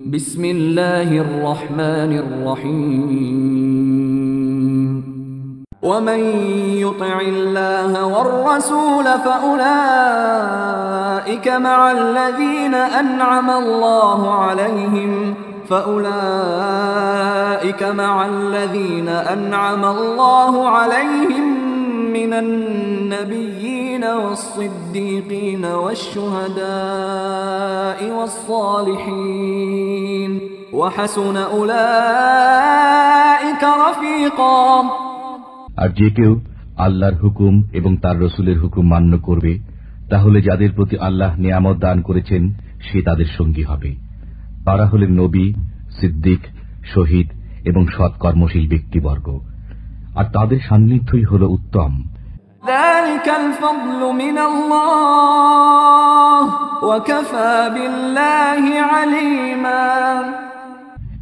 বিসমিল্লাহির রহমানির রহিম ومن يطع الله والرسول فأولئك مع الذين أنعم الله عليهم من النبيين والصديقين والشهداء والصالحين وحسن أولئك رفيقا। আর যে কেউ আল্লাহর হুকুম এবং তার রসুলের হুকুম মান্য করবে, তাহলে যাদের প্রতি আল্লাহ নিয়ামত দান করেছেন সে তাদের সঙ্গী হবে। তারা হলেন নবী, সিদ্দিক, শহীদ এবং সৎকর্মশীল ব্যক্তিবর্গ, আর তাদের সান্নিধ্যই হল উত্তম। যালিকাল ফাদলু মিনাল্লাহ ওয়া কাফা বিল্লাহি আলিমা।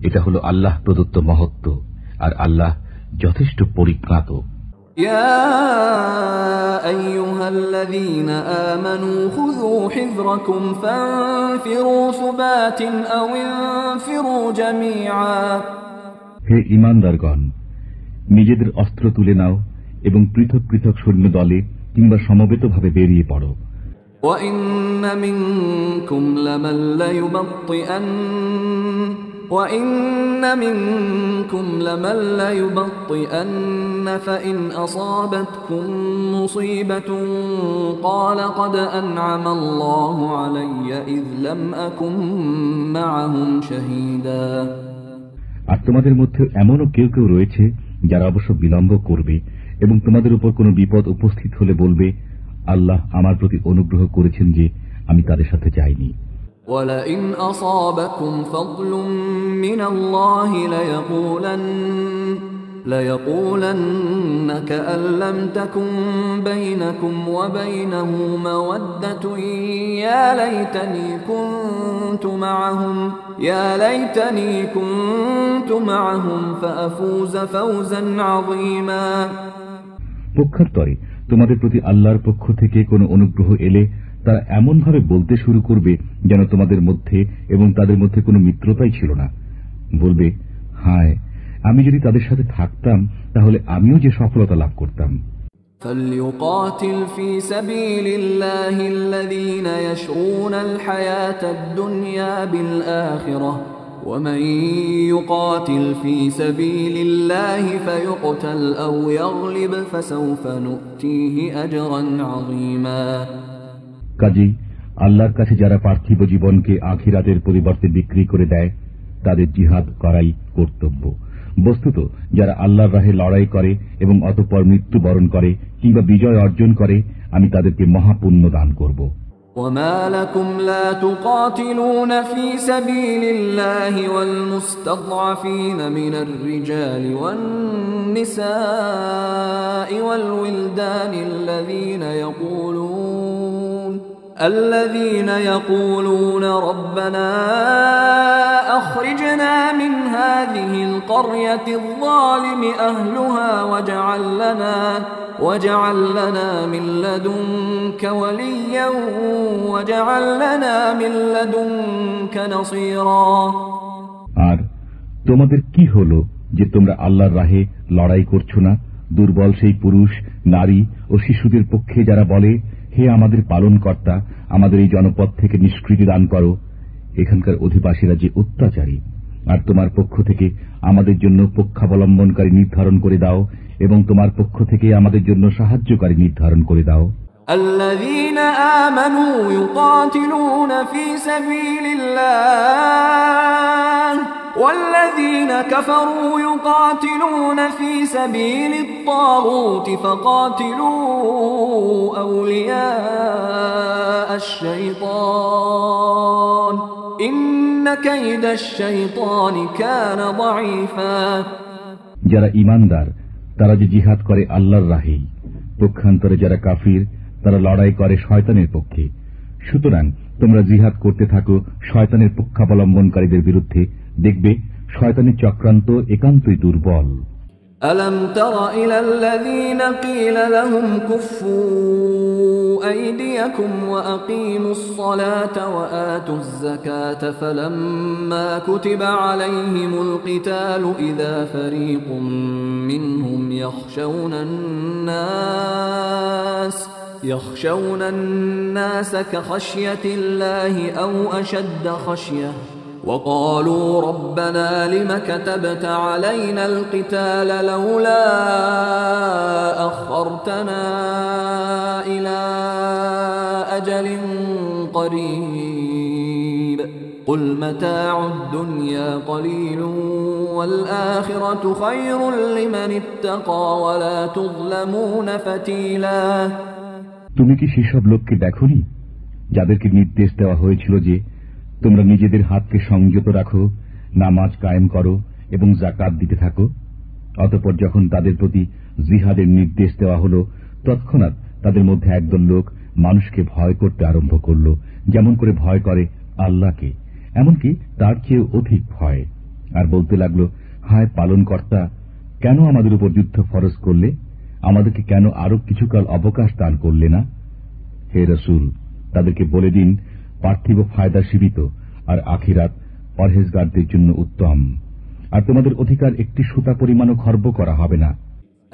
এটা হলো আল্লাহ প্রদত্ত মহত্ব, আর আল্লাহ যথেষ্ট পরিজ্ঞাত। ইয়া আইয়ুহাল্লাযীনা আমানু খুযু হিযরাকুম ফানফিরু সুবাতিন আও ইনফিরু জামিআ। হে ঈমানদারগণ, নিজেদের অস্ত্র তুলে নাও এবং পৃথক পৃথক সৈন্য দলে কিংবা সমবেতভাবে বেরিয়ে পড়ো। وَإِنَّ مِنكُمْ لَمَن لَّيُبَطِّئَنَّ فَإِنْ أَصَابَتْكُم مُّصِيبَةٌ قَالَ قَدْ أَنْعَمَ اللَّهُ عَلَيَّ إِذْ لَمْ أَكُن مَّعَهُمْ شَهِيدًا। আর তোমাদের মধ্যে এমনও কেউ কেউ রয়েছে যারা অবশ্য বিলম্ব করবে এবং তোমাদের উপর কোনো বিপদ উপস্থিত হলে বলবে, আল্লাহ আমার প্রতি অনুগ্রহ করেছেন যে আমি তাদের সাথে যাইনি। وَلَئِنْ أَصَابَكُمْ فَضْلٌ مِّنَ اللَّهِ لَيَقُولَنَّ كَأَن لَّمْ تَكُن بَيْنَكُمْ وَبَيْنَهُ مَوَدَّةٌ يَا لَيْتَنِي كُنتُ مَعَهُمْ فَأَفُوزَ فَوْزًا عَظِيمًا। পক্ষান্তরে তোমাদের প্রতি আল্লাহর পক্ষ থেকে কোনো অনুগ্রহ এলে তারা এমন ভাবে বলতে শুরু করবে যেন তোমাদের মধ্যে এবং তাদের মধ্যে কোনো মিত্রতাই ছিল না। বলবে, হায়, আমি যদি তাদের সাথে থাকতাম তাহলে আমিও যে সফলতা লাভ করতাম। فَلْيُقَاتِلْ فِي سَبِيلِ اللَّهِ الَّذِينَ يَشْرُونَ الْحَيَاةَ الدُّنْيَا بِالْآخِرَةِ وَمَن يُقَاتِلْ فِي سَبِيلِ اللَّهِ فَيُقْتَلْ أَوْ يَغْلِبْ فَسَوْفَ نُؤْتِيهِ أَجْرًا عَظِيمًا। কাজেই আল্লাহর কাছে যারা পার্থিব জীবনকে আখিরাতের পরিবর্তে বিক্রি করে দেয়, তাদের জিহাদ করাই কর্তব্য। বস্তুত যারা আল্লাহর রাহে লড়াই করে এবং অতঃপর মৃত্যুবরণ করে কিংবা বিজয় অর্জন করে, আমি তাদেরকে মহাপুণ্য দান করব। وَمَا لَكُمْ لَا تُقَاتِلُونَ فِي سَبِيلِ اللَّهِ وَالْمُسْتَضْعَفِينَ مِنَ الرِّجَالِ وَالنِّسَاءِ وَالْوِلْدَانِ الذين يقولون ربنا أخرجنا من هذه القرية الظالم أهلها واجعل لنا من لدنك وليا واجعل لنا من لدنك نصيرا। আর তোমাদের কি হলো যে তোমরা আল্লাহর রাহে লড়াই করছো না? দুর্বল সেই পুরুষ, নারী ও শিশুদের পক্ষে যারা বলে, হে আমাদের পালনকর্তা, আমাদের এই জনপদ থেকে নিষ্কৃতি দান করো। এখানকার অধিবাসীরা যে অত্যাচারী, আর তোমার পক্ষ থেকে আমাদের জন্য পক্ষাবলম্বনকারী নির্ধারণ করে দাও এবং তোমার পক্ষ থেকে আমাদের জন্য সাহায্যকারী নির্ধারণ করে দাও। الذين آمنوا يقاتلون في سبيل الله والذين كفروا يقاتلون في سبيل الطاغوت فقاتلوا أولياء الشيطان إن كيد الشيطان كان ضعيفا। যারা ঈমানদার তারা যে জিহাদ করে আল্লাহর রাহেই, পক্ষান্তরে যারা কাফির তারা লড়াই করে শয়তানের পক্ষে। সুতরাং তোমরা জিহাদ করতে থাকো শয়তানের পক্ষাবলম্বনকারীদের বিরুদ্ধে, দেখবে শয়তানের চক্রান্ত একান্তই দুর্বল। ألم تر إلى الذين قيل لهم كفوا أيديكم وأقيموا الصلاة وآتوا الزكاة فلما كتب عليهم القتال إذا فريق منهم يخشون الناس كخشية الله أو أشد خشية وقالوا ربنا لم كتبت علينا القتال لولا أخرتنا إلى أجل قريب قل متاع الدنيا قليل والآخرة خير لمن اتقى ولا تظلمون فتيلا তুমি কি সেসব লোককে দেখোনি যাদেরকে নির্দেশ দেওয়া হয়েছিল যে তোমরা নিজেদের হাতকে সংযত রাখো, নামাজ কায়েম করো এবং যাকাত দিতে থাকো? অতঃপর যখন তাদের প্রতি জিহাদের নির্দেশ দেওয়া হল, তৎক্ষণাৎ তাদের মধ্যে একদল লোক মানুষকে ভয় করতে আরম্ভ করল, যেমন করে ভয় করে আল্লাহকে, এমনকি তার চেয়ে অধিক ভয়। আর বলতে লাগলো, হায় পালনকর্তা, কেন আমাদের উপর যুদ্ধ ফরজ করলে? আমাদেরকে কেন আরো কিছুকাল অবকাশ দান করলে না? হে রসুল, তাদেরকে বলে দিন, পার্থিব ফায়দা সীমিত আর আখিরাত পরহেজগারদের জন্য উত্তম। আর তোমাদের অধিকার একটি সুতা পরিমাণও খর্ব করা হবে না।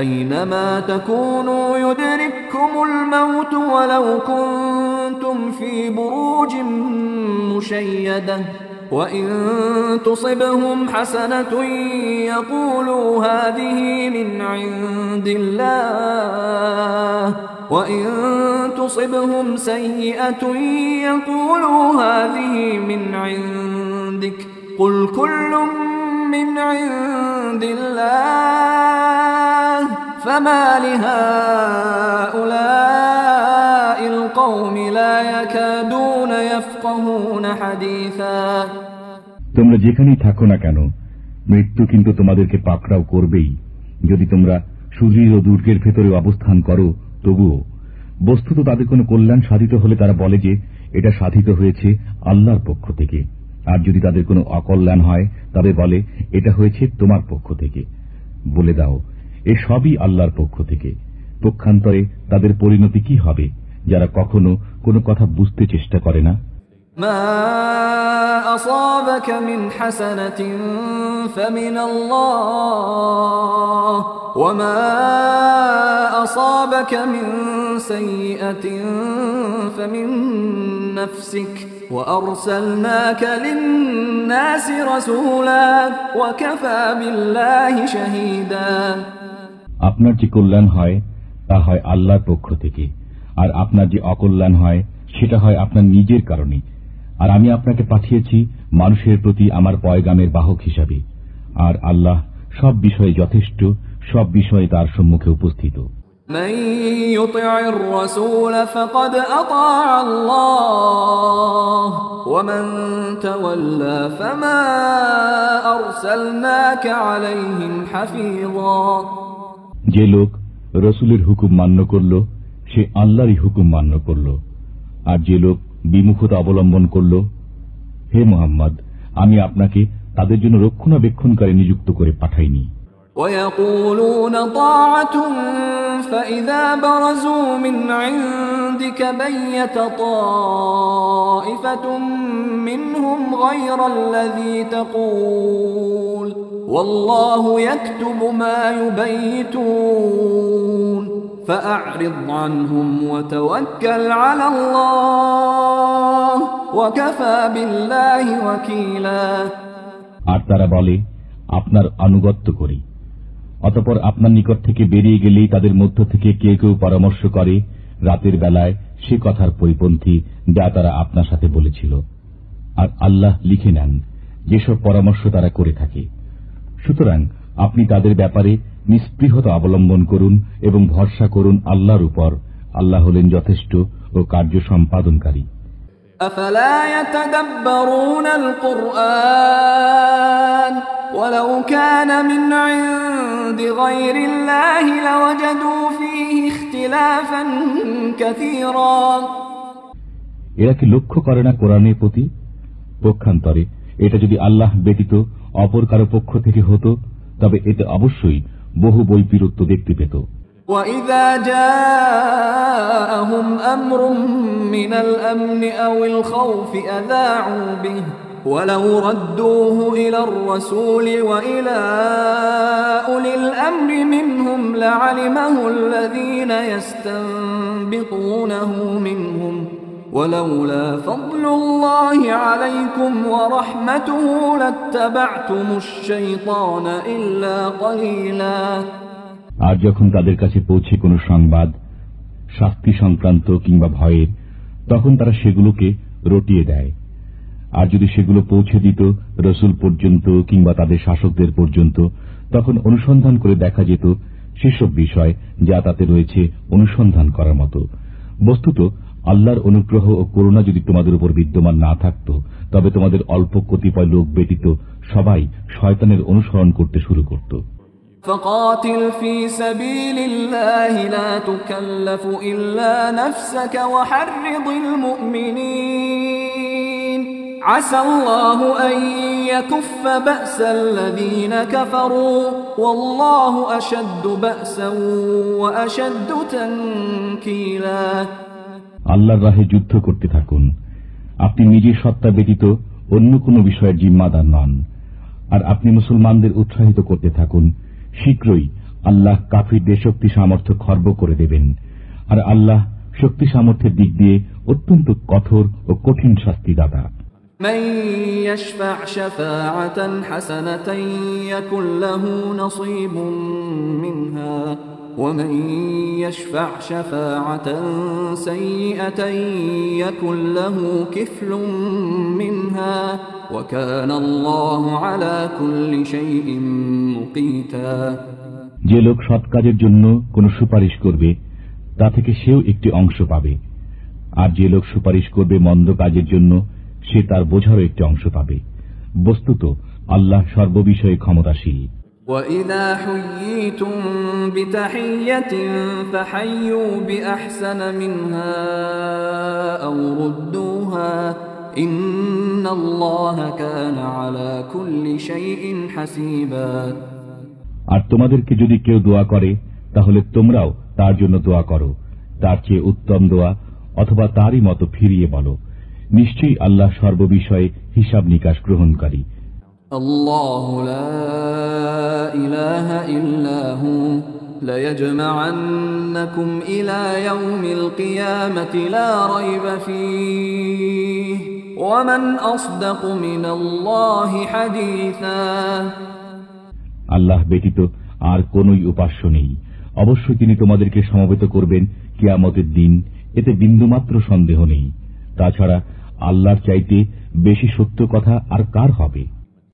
أينما تكونوا يدرككم الموت ولو كنتم في بروج مشيدة وإن تصبهم حسنة يقولوا هذه من عند الله وإن تصبهم سيئة يقولوا هذه من عندك قل كل من عند الله فما لهؤلاء القوم لا يكادون يفقهون حديثا তোমরা যেখানেই থাকো না কেন, মৃত্যু কিন্তু তোমাদেরকে পাকড়াও করবেই। যদি তোমরা সুদৃঢ় দুর্গের ভেতরে অবস্থান করো, তবুও বস্তুত তাদের কোনো কল্যাণ সাধিত হলে তারা বলে যে এটা সাধিত হয়েছে আল্লাহর পক্ষ থেকে, আর যদি তাদের কোনো অকল্যাণ হয় তবে বলে এটা হয়েছে তোমার পক্ষ থেকে। বলে দাও, এ সবই আল্লাহর পক্ষ থেকে। পক্ষান্তরে তাদের পরিণতি কি হবে যারা কখনো কোনো কথা বুঝতে চেষ্টা করে না? মা আসাবাকা মিন হাসানাতিন ফামিন আল্লাহ ওয়া মা আসাবাকা মিন সাইয়্যাতিন ফামিন নাফসিক ওয়া আরসালনাকা লিন-নাসি রাসূলা ওয়া কাফা বিল্লাহি শাহীদা। আপনার যে কল্যাণ হয় তা হয় আল্লাহর পক্ষ থেকে, আর আপনার যে অকল্যাণ হয় সেটা হয় আপনার নিজের কারণে। আর আমি আপনাকে পাঠিয়েছি মানুষের প্রতি আমার পয়গামের বাহক হিসাবে, আর আল্লাহ সব বিষয়ে যথেষ্ট, সব বিষয়ে তার সম্মুখে উপস্থিত। মান ইউতি'র রাসূল ফাকাদ আতা'a আল্লাহ ওয়া মান তাওয়াল্লা ফামা আরসালনাকা আলাইহিম হাফীযা। যে লোক রসুলের হুকুম মান্য করল সে আল্লাহরই হুকুম মান্য করল, আর যে লোক বিমুখতা অবলম্বন করল, হে মুহাম্মদ, আমি আপনাকে তাদের জন্য রক্ষণাবেক্ষণকারী নিযুক্ত করে পাঠাইনি। ويقولون طاعة فإذا برزوا من عندك بيت طائفة منهم غير الذي تقول والله يكتب ما يبيتون فأعرض عنهم وتوكل على الله وكفى بالله وكيلا। আর তারা বলে, আপনার আনুগত্য করি। অতঃপর আপনার নিকট থেকে বেরিয়ে গেলেই তাদের মধ্য থেকে কেউ কেউ পরামর্শ করে রাতের বেলায় সে কথার পরিপন্থী যা তারা আপনার সাথে বলেছিল, আর আল্লাহ লিখে নেন যেসব পরামর্শ তারা করে থাকে। সুতরাং আপনি তাদের ব্যাপারে নিস্পৃহতা অবলম্বন করুন এবং ভরসা করুন আল্লাহর উপর। আল্লাহ হলেন যথেষ্ট ও কার্য সম্পাদনকারী। أفلا يتدبرون القرآن ولو كان من عند غير الله لوجدوا فيه اختلافا كثيرا। এরা কি লক্ষ্য করে না কোরআনের প্রতি? পক্ষান্তরে এটা যদি আল্লাহ ব্যতীত অপর কারো পক্ষ থেকে হতো তবে এতে অবশ্যই বহু বৈপরীত্য দেখতে পেত। وَإِذَا جَاءَهُمْ أَمْرٌ مِّنَ الْأَمْنِ أَوِ الْخَوْفِ أَذَاعُوا بِهِ وَلَوْ رَدُّوهُ إِلَى الرَّسُولِ وَإِلَى أُولِي الْأَمْرِ مِنْهُمْ لَعَلِمَهُ الَّذِينَ يَسْتَنبِطُونَهُ مِنْهُمْ وَلَوْلَا فَضْلُ اللَّهِ عَلَيْكُمْ وَرَحْمَتُهُ لَاتَّبَعْتُمُ الشَّيْطَانَ إِلَّا قَلِيلًا। আর যখন তাদের কাছে পৌঁছে কোনো সংবাদ শাস্তি সংক্রান্ত কিংবা ভয়ের, তখন তারা সেগুলোকে রটিয়ে দেয়। আর যদি সেগুলো পৌঁছে দিত রসুল পর্যন্ত কিংবা তাদের শাসকদের পর্যন্ত, তখন অনুসন্ধান করে দেখা যেত সেসব বিষয় যা তাতে রয়েছে অনুসন্ধান করার মতো। বস্তুত আল্লাহর অনুগ্রহ ও করুণা যদি তোমাদের উপর বিদ্যমান না থাকত, তবে তোমাদের অল্প কতিপয় লোক ব্যতীত সবাই শয়তানের অনুসরণ করতে শুরু করত। فقاتل في سبيل الله لا تكلف إلا نفسك وحرض المؤمنين عسى الله أن يكف بأس الذين كفروا والله أشد بأسا وأشد تنكيلا। আল্লাহর রাহে যুদ্ধ করতে থাকুন। আপনি নিজের সত্তা ব্যতীত অন্য কোনো বিষয়ের জিম্মাদার নন। আর আপনি মুসলমানদের উৎসাহিত করতে থাকুন। শীঘ্রই আল্লাহ কাফিরদের শক্তি সামর্থ্য খর্ব করে দেবেন। আর আল্লাহ শক্তি সামর্থ্যের দিক দিয়ে অত্যন্ত কঠোর ও কঠিন শাস্তিদাতা। من يشفع شفاعة حسنة يكن له نصيب منها ومن يشفع شفاعة سيئة يكن له كفل منها وكان الله على كل شيء مقيتا। যে লোক সৎ কাজের জন্য কোনো সুপারিশ করবে তা থেকে সেও একটি অংশ পাবে, আর যে লোক সুপারিশ করবে মন্দ কাজের জন্য সে তার বোঝারও একটি অংশ পাবে। বস্তুত আল্লাহ সর্ববিষয়ে ক্ষমতাশীল। وَإِذَا حُيِّيتُم بِتَحِيَّةٍ فَحَيُّوا بِأَحْسَنَ مِنْهَا أَوْ رُدُّوهَا إِنَّ اللَّهَ كَانَ عَلَى كُلِّ شَيْءٍ حَسِيبًا। আর তোমাদেরকে যদি কেউ দোয়া করে তাহলে তোমরাও তার জন্য দোয়া করো, তার চেয়ে উত্তম দোয়া অথবা তারই মতো ফিরিয়ে বলো। নিশ্চয়ই আল্লাহ সর্ববিষয়ে হিসাব নিকাশ গ্রহণকারী। الله لا إله إلا هو ليجمعنكم إلى يوم القيامة لا ريب فيه ومن أصدق من الله حديثا। আল্লাহ ব্যতীত আর কোনই উপাস্য নেই। অবশ্যই তিনি তোমাদেরকে সমবেত করবেন কিয়ামতের দিন, এতে বিন্দুমাত্র সন্দেহ নেই। তাছাড়া আল্লাহর চাইতে বেশি সত্য কথা আর কার হবে?